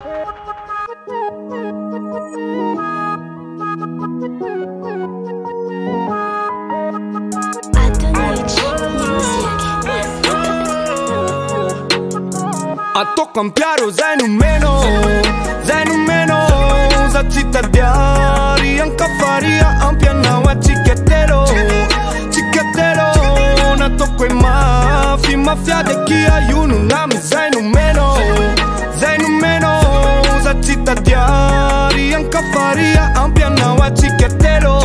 A to cambiare zai numeno za cittadari anche faria ampiana wa cicchetero na to quei mafia de chi aiuno nami zai numeno za cittadari anche faria ampiana wa cicchetero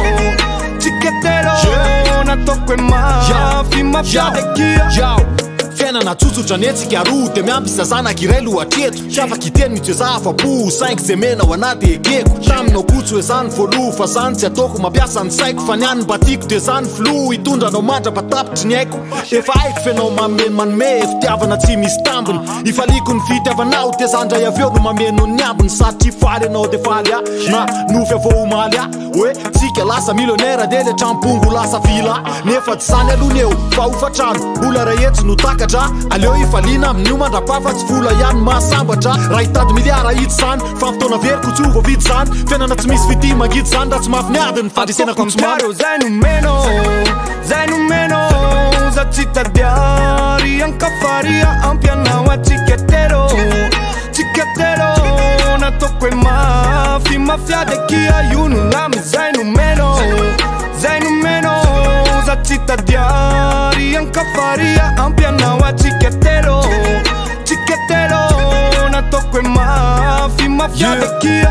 na to quei mafia de chi fiainana tsotsotra anetsika aroa de miampisa zanak'iray lohatreto fiafaky iteny mitoeza afa-po 5 semena ho anaty ekeko taminao kotso hoe zany voaloha fa zany tsy ataoko mampiasa ny saiko fa ny any batiko de zany flo hitondranao mandrapatapitry ny haiko efa haiko fianao manome fitiavana tsy misy tambiny ifaliko ny fitiavanao de zandray aveo no mameno ny ambiny satria faly anao de faly a na nofy avao omaly a hoe tsika lasa milionnaire de le trampongo lasa vila nefa tsy zany alohany eo fa hofatrano mbola ray etsy no takatra aleo ifaliana amin'io mandrapafa tsy vola ihany mahasambatra raha hitady miliara hitsy zany fampitona veriko tsy ho vidy zany fiainana tsy misy fity mangidy zany raha tsy mafiniadiny fandresenako maro zay numeno za cittadari anche faria ampiana wa cicchetero na to quei mafia de chi aiuno nami zai numeno za cittadari anche faria ampiana wa cicchetero na to quei mafia de chi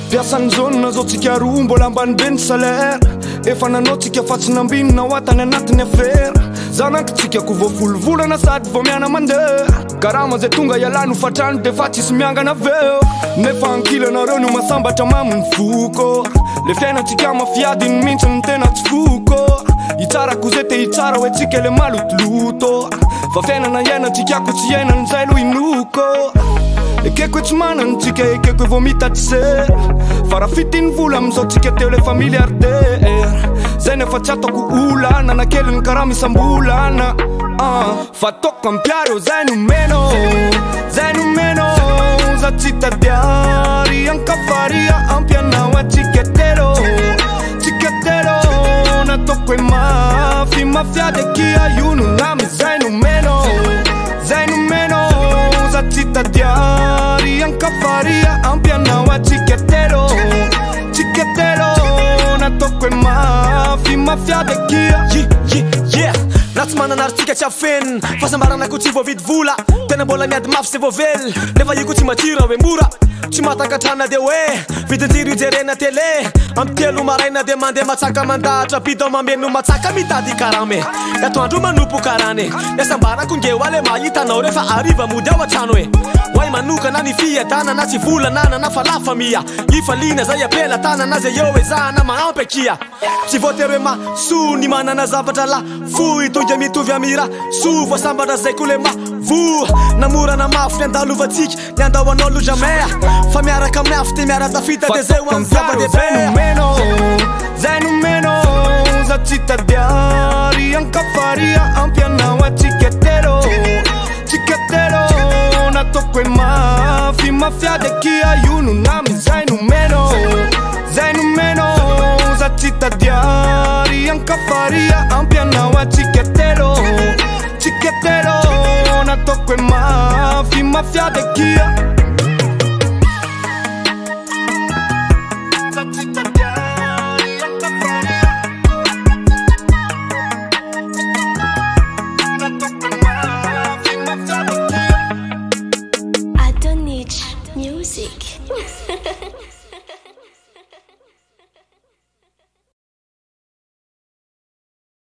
piasan'ny zone zao tsika roa mbola ambany be ny salaire efa nanao tsika fa tsy nambinina ho atany anatiny afera zanakitsika ko voafolovolana sady vo miana mandeha karama zay tonga ialano fatrano de fa tsisy miangana aveo nefa ankilanareo no masambatra maminy foko le fiainatsika mafiadiny mihitsy ny tena tsy foko hitsarako zay te hitsara hoe tsika le malotoloto fa fiainana iainatsika ko tsy iainany zay lo inoko ekeko tsy manany tsika ekeko vo mitaty sera fa raha fitiny vola amizao tsika teo le familiardera zay nefa tsy ataoko olana na keliny karaha misambolana fa toko ampiareo zay numeno za cittadari anche faria ampiana wa cicchetero na to quei mafia de chi aiuno nami zai numeno za cittadari anche faria ampiana wa cicchetero na to quei mafia de chi raha tsy mananaritsika tsy afenina fa sambaranako tsy voavidy vola tena mbola miady mafy sy voavely nefa io ko tsy matsira hoe mora tsy matakatrana de hoe vidinjiro ijerena tele amy telo maraina de mandeha matsaka mandahatra bidao mameno matsaka mitady karame atoandro manompo karane esambarako ngeo ale mahitanao refa ariva mody ao atrano hoe hoay manokana ny fiadanana tsy volanana na falafa mia ifalina zay apela tanana zay eo ezahana maampy akia tsy voatery hoe maso ny manana zavatra la fo itonga mitovy amira so voasambatra zay ko le mavo namorana mafy ny andalovatsika ny andahoanao lo jamea fa miaraka amin'ny afy te miara tafita de zay ho amin'ny zava-dehibe zay numeno za cittadari anche faria ampiana wa cicchetero na to quei mafia de chi aiuno nami zai numeno za cittadari anche faria ampiana wa cicchetero na to quei mafia de chi